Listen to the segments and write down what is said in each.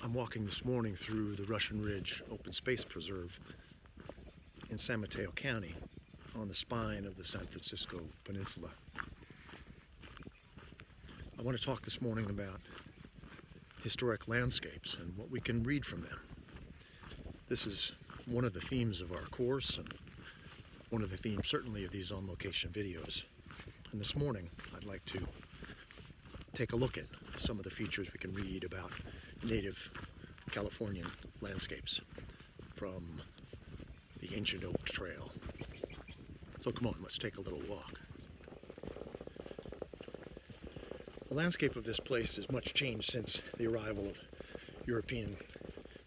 I'm walking this morning through the Russian Ridge Open Space Preserve in San Mateo County on the spine of the San Francisco Peninsula. I want to talk this morning about historic landscapes and what we can read from them. This is one of the themes of our course and one of the themes certainly of these on-location videos. And this morning I'd like to take a look at some of the features we can read about native Californian landscapes from the Ancient Oak Trail. So come on, let's take a little walk. The landscape of this place has much changed since the arrival of European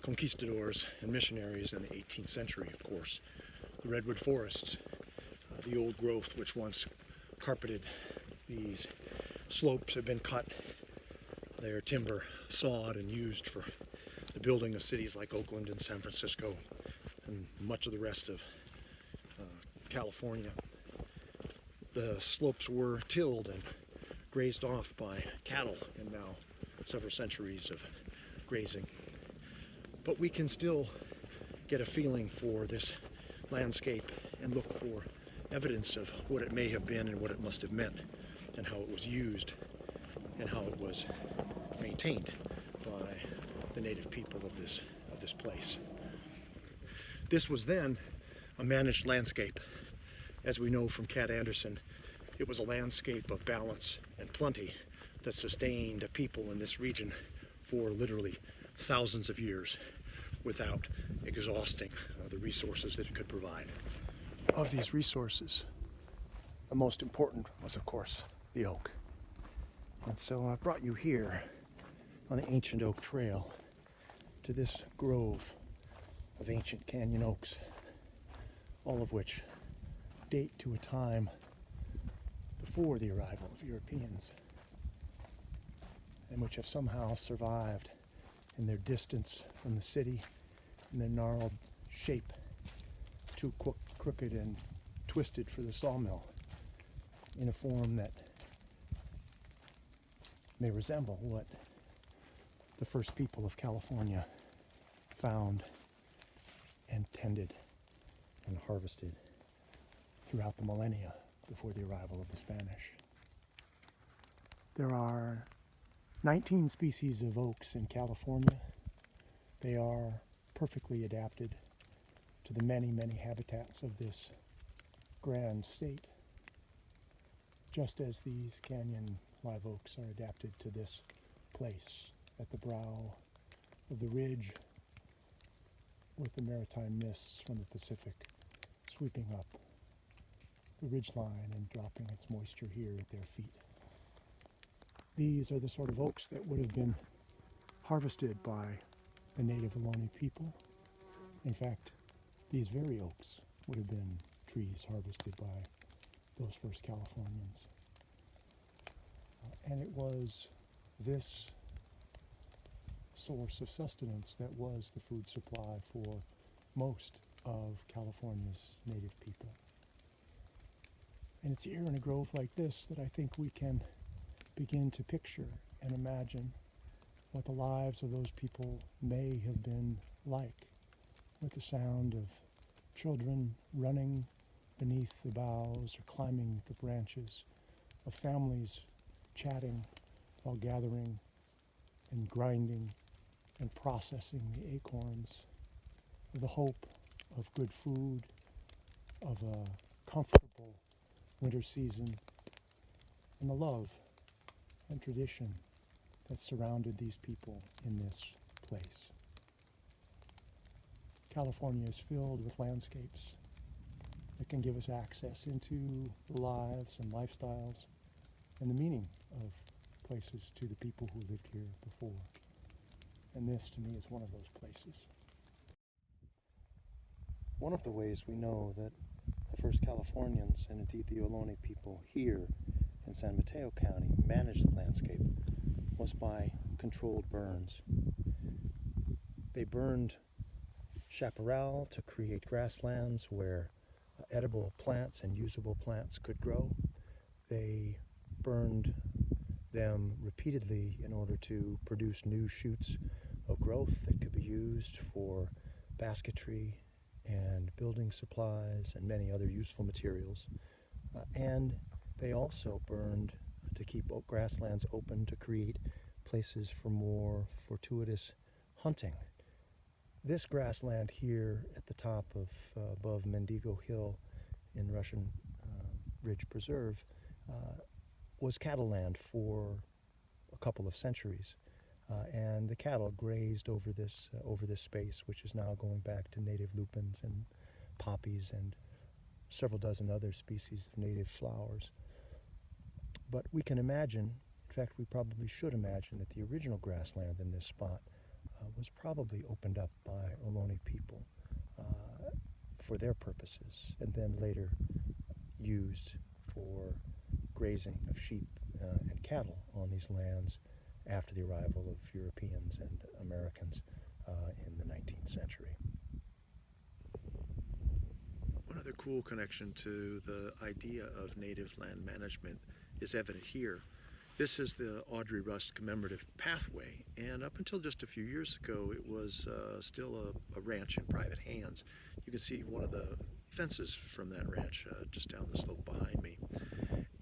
conquistadors and missionaries in the 18th century, of course. The redwood forests, the old growth which once carpeted these slopes have been cut, their timber sawed and used for the building of cities like Oakland and San Francisco and much of the rest of California. The slopes were tilled and grazed off by cattle in now several centuries of grazing. But we can still get a feeling for this landscape and look for evidence of what it may have been and what it must have meant and how it was used and how it was maintained by the native people of this place. This was then a managed landscape. As we know from Cat Anderson, it was a landscape of balance and plenty that sustained a people in this region for literally thousands of years without exhausting the resources that it could provide. Of these resources, the most important was, of course, the oak. And so I brought you here on the Ancient Oak Trail to this grove of ancient canyon oaks, all of which date to a time before the arrival of Europeans, and which have somehow survived in their distance from the city and their gnarled shape, too crooked and twisted for the sawmill, in a form that may resemble what the first people of California found and tended and harvested throughout the millennia before the arrival of the Spanish. There are 19 species of oaks in California. They are perfectly adapted to the many, many habitats of this grand state, just as these canyon live oaks are adapted to this place at the brow of the ridge, with the maritime mists from the Pacific sweeping up the ridgeline and dropping its moisture here at their feet. These are the sort of oaks that would have been harvested by the native Ohlone people. In fact, these very oaks would have been trees harvested by those first Californians. And it was this source of sustenance that was the food supply for most of California's native people. And it's here in a grove like this that I think we can begin to picture and imagine what the lives of those people may have been like, with the sound of children running beneath the boughs or climbing the branches, of families chatting while gathering and grinding and processing the acorns, of the hope of good food, of a comfortable winter season, and the love and tradition that surrounded these people in this place. California is filled with landscapes that can give us access into the lives and lifestyles and the meaning of places to the people who lived here before. And this, to me, is one of those places. One of the ways we know that the first Californians, and indeed the Ohlone people here in San Mateo County, managed the landscape was by controlled burns. They burned chaparral to create grasslands where edible plants and usable plants could grow. They burned them repeatedly in order to produce new shoots of growth that could be used for basketry and building supplies and many other useful materials. And they also burned to keep grasslands open to create places for more fortuitous hunting. This grassland here at the top of above Mendigo Hill in Russian Ridge Preserve was cattle land for a couple of centuries. And the cattle grazed over this space, which is now going back to native lupins and poppies and several dozen other species of native flowers. But we can imagine, in fact we probably should imagine, that the original grassland in this spot was probably opened up by Ohlone people for their purposes, and then later used for grazing of sheep and cattle on these lands after the arrival of Europeans and Americans in the 19th century. One other cool connection to the idea of native land management is evident here. This is the Audrey Rust Commemorative Pathway, and up until just a few years ago it was still a ranch in private hands. You can see one of the fences from that ranch just down the slope behind me.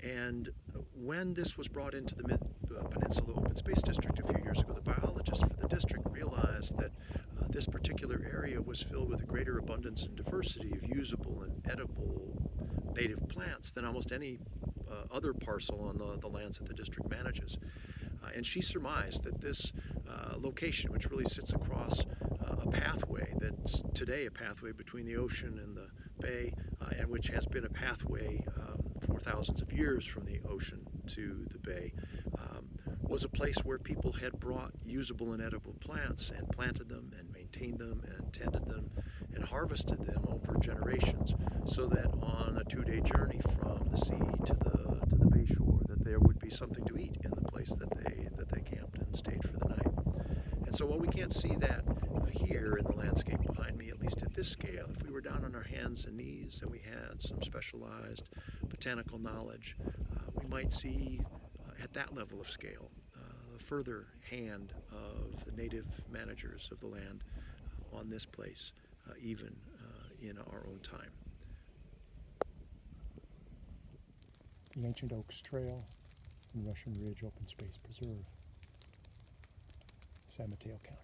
And when this was brought into the Mid-Peninsula Open Space District a few years ago, the biologists for the district realized that this particular area was filled with a greater abundance and diversity of usable and edible native plants than almost any other parcel on the lands that the district manages. And she surmised that this location, which really sits across a pathway that's today a pathway between the ocean and the bay, and which has been a pathway for thousands of years from the ocean to the bay, was a place where people had brought usable and edible plants and planted them and maintained them and tended them and harvested them over generations, so that on a 2-day journey from the sea to the bay shore, that there would be something to eat in the place that they camped and stayed for the night. And so while we can't see that here in the landscape behind me, at least at this scale, if we were down on our hands and knees and we had some specialized botanical knowledge, we might see at that level of scale the further hand of the native managers of the land on this place, even in our own time. The Ancient Oaks Trail in Russian Ridge Open Space Preserve, San Mateo County.